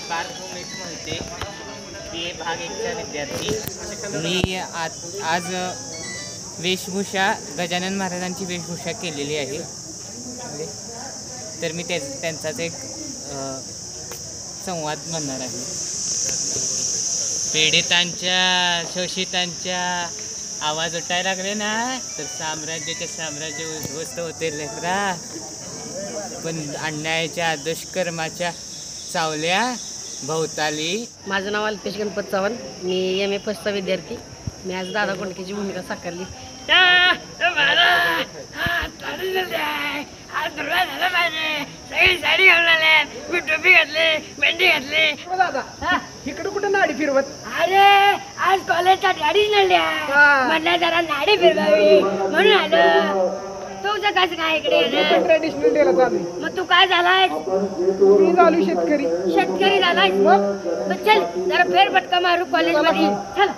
Parth Umesh Mohite BA भाग 1चा विद्यार्थी। मी आज वेशभूषा गजानन महाराजांची वेशभूषा केलेली आहे। तर मी त्यांचाच एक संवाद म्हणणार आहे। पीडितांच्या शोषितांच्या आवाज उठायला लागले ना तर साम्राज्य उद्ध्वस्त होते लेकरा। पण अन्यायाच्या दुष्कर्माच्या सावल्या भोवताली। माझं नाव अल्पेश गणपत चव्हाण, मी MA फर्स्टचा विद्यार्थी। मी आज दादा कोंडकेची भूमिका साकारली। साडी घालून मी टोपी घातली, मेंढी घातली। इकडे कुठे नाडी फिरवत? अरे आज कॉलेजच्या गाडी नडल्या, म्हणलं जरा नाडी फिरवावी म्हणून आलो। तुझं कसं काय इकडे? ट्रॅडिशनल डेला चालू आहे। मग तू काय झालाय? मी झालो शेतकरी। शेतकरी झालाय? मग चल जरा फेरफटका मारू कॉलेज मध्ये, चल।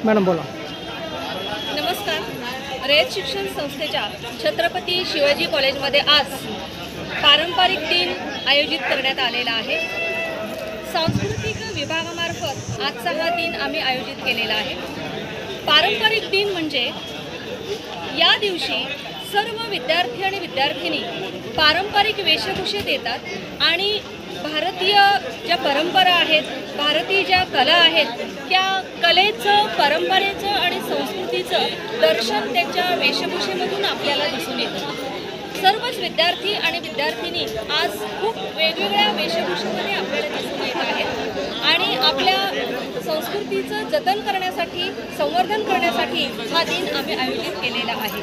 मॅडम बोला। नमस्कार। रयत शिक्षण संस्थेच्या छत्रपती शिवाजी कॉलेजमध्ये आज पारंपरिक दिन आयोजित करण्यात आलेला आहे। सांस्कृतिक विभागामार्फत आजचा हा दिन आम्ही आयोजित केलेला आहे। पारंपरिक दिन म्हणजे या दिवशी सर्व विद्यार्थी आणि विद्यार्थिनी पारंपरिक वेशभूषेत येतात आणि भारतीय ज्या परंपरा आहेत, भारतीय ज्या कला आहेत, त्या कलेचं, परंपरेचं आणि संस्कृतीचं दर्शन त्यांच्या वेशभूषेमधून आपल्याला दिसून येतं। सर्वच विद्यार्थी आणि विद्यार्थिनी आज खूप वेगवेगळ्या वेशभूषेमध्ये आपल्याला दिसून येत आहेत आणि आपल्या संस्कृतीचं जतन करण्यासाठी, संवर्धन करण्यासाठी हा दिन आम्ही आयोजित केलेला आहे।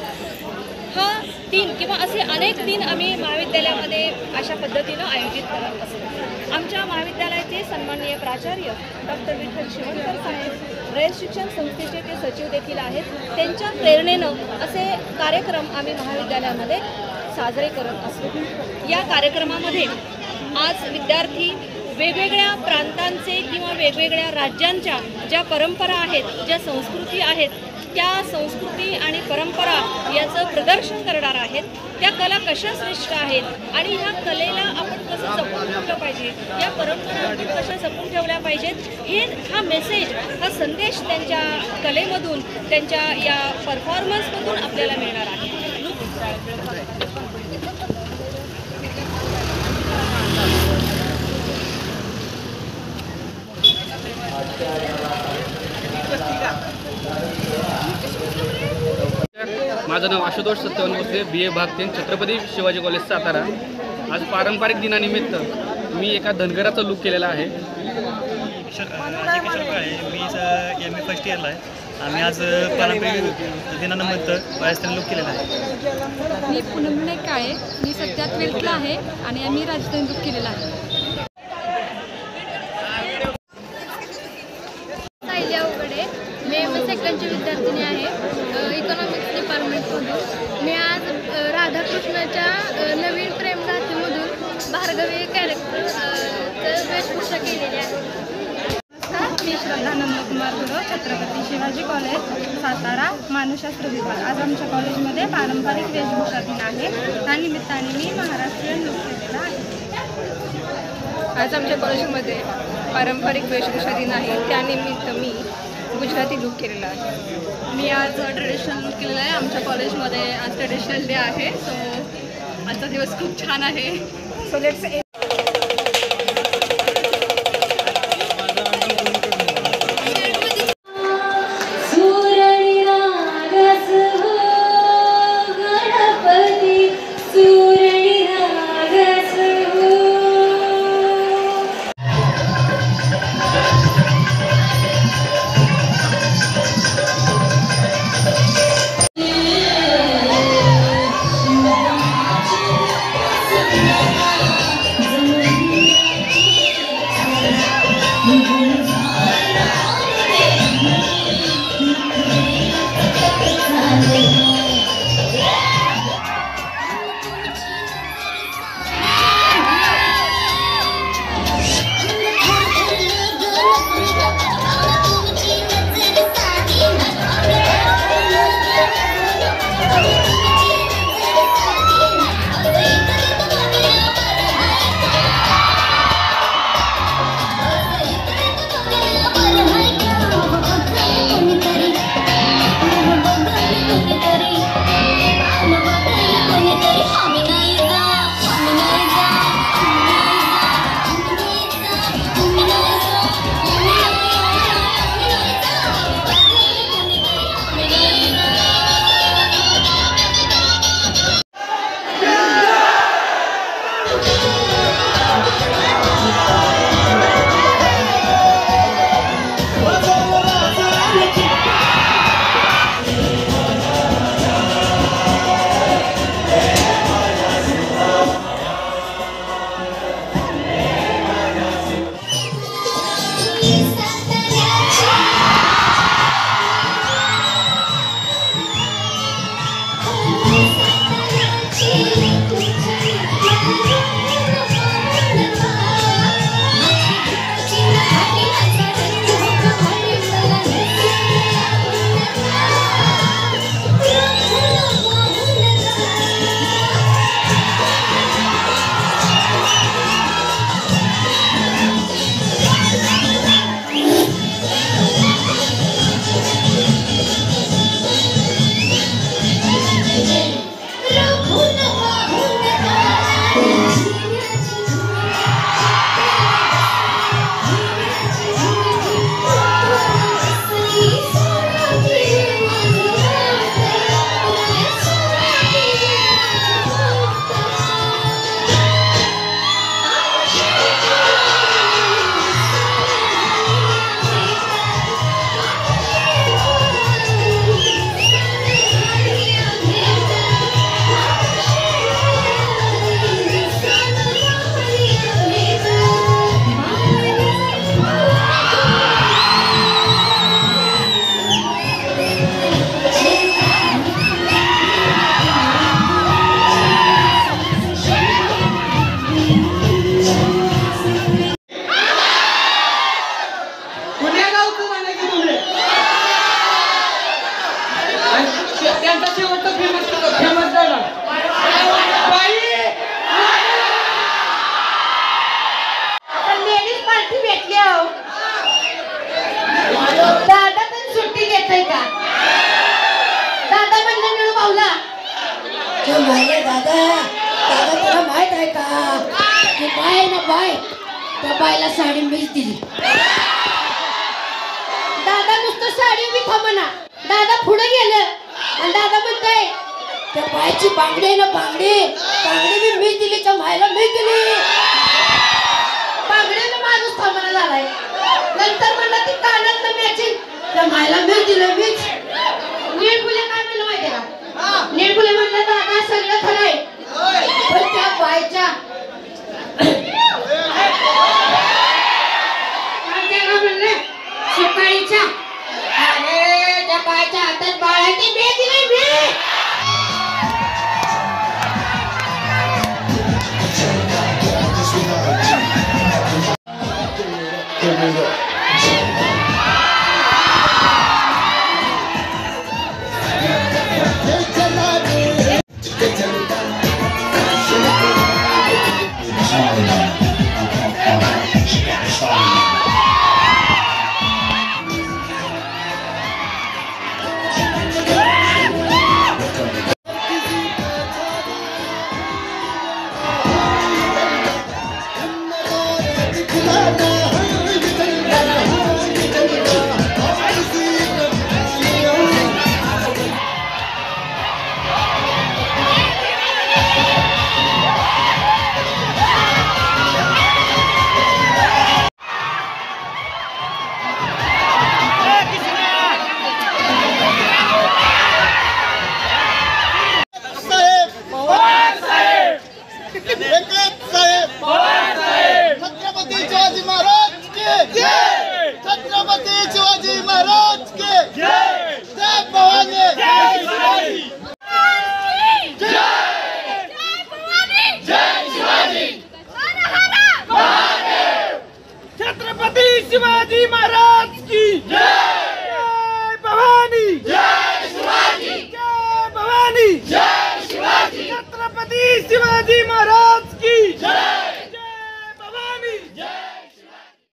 हा दिन किंवा असे अनेक दिन आम्ही महाविद्यालयामध्ये अशा पद्धतीनं आयोजित करत असतो। आमच्या महाविद्यालयाचे सन्माननीय प्राचार्य डॉक्टर विठ्ठल शिवणकर साहेब रयत शिक्षण संस्थेचे ते सचिव देखील आहेत। त्यांच्या प्रेरणेनं असे कार्यक्रम आम्ही महाविद्यालयामध्ये साजरे करत असतो। या कार्यक्रमामध्ये आज विद्यार्थी वेगवेगळ्या प्रांतांचे किंवा वेगवेगळ्या राज्यांच्या ज्या परंपरा आहेत, ज्या संस्कृती आहेत, त्या संस्कृती आणि परंपरा याचं प्रदर्शन करणार आहेत। त्या कला कशा श्रेष्ठ आहेत आणि ह्या कलेला आपण कसं जपून ठेवलं पाहिजे, या परंपरा आपण कशा जपून ठेवल्या पाहिजेत, हा मेसेज, हा संदेश त्यांच्या कलेमधून, त्यांच्या या परफॉर्मन्समधून आपल्याला मिळणार आहे। माझं नाव आशुतोष सत्यवान भोसले, BA भाग 3 छत्रपती शिवाजी कॉलेज सातारा। आज पारंपरिक दिनानिमित्त मी एका धनगराचा लूक केलेला आहे। मी MA फर्स्ट इयरला आहे। आम्ही आज पारंपरिक दिनानिमित्त राजस्थानी लूक केलेला आहे। मी पूनम नाईक आहे, मी सध्या 12thला आहे आणि आम्ही राजस्थानी लूक केलेला आहे। मी MA सेकंडची विद्यार्थिनी आहे, इकॉनॉमिक्स डिपार्टमेंटमधून। मी आज राधाकृष्णाच्या नवीन प्रेमगाथेमधून भार्गवी कॅरेक्टर वेशभूषा केलेली आहे। मी श्रद्धा नंदकुमार गुरव, छत्रपती शिवाजी कॉलेज सातारा, मानसशास्त्र विभाग। आज आमच्या कॉलेजमध्ये पारंपरिक वेशभूषा दिन आहे, त्या निमित्ताने मी महाराष्ट्रीयन लूक केलेला आहे। आज आमच्या कॉलेजमध्ये पारंपरिक वेशभूषा दिन आहे, त्यानिमित्त मी गुजराती लूक केलेला आहे। मी आज ट्रेडिशनल लूक केलेला आहे। आमच्या कॉलेजमध्ये आज ट्रेडिशनल डे आहे, सो आजचा दिवस खूप छान आहे। सो लेट्स माहिती दादा दादा तुला माहित आहे का की बाय ना बाय त्या बायला साडी मीच दिली. दादा नुसतं साडी बी थांबना दादा पुढे गेलं आणि दादा म्हणताय त्या बायची बांगडी आहे ना बांगडी बी मीच दिली त्या मायला मीच दिली. बांगडीला माणूस थांबना झालाय. नंतर म्हणलं ती कानातलं मॅचिंग त्या मायला मीच दिलं मीच. नीळफुले काय म्हणलं माहिती का नीळफुले म्हणलं दादा सगळं खरं आहे पण त्या बायच्या म्हणलं सकाळीच्या अरे त्या बायच्या हातात बाळ आहे ती मी दिली मी. छत्रपति शिवाजी महाराज के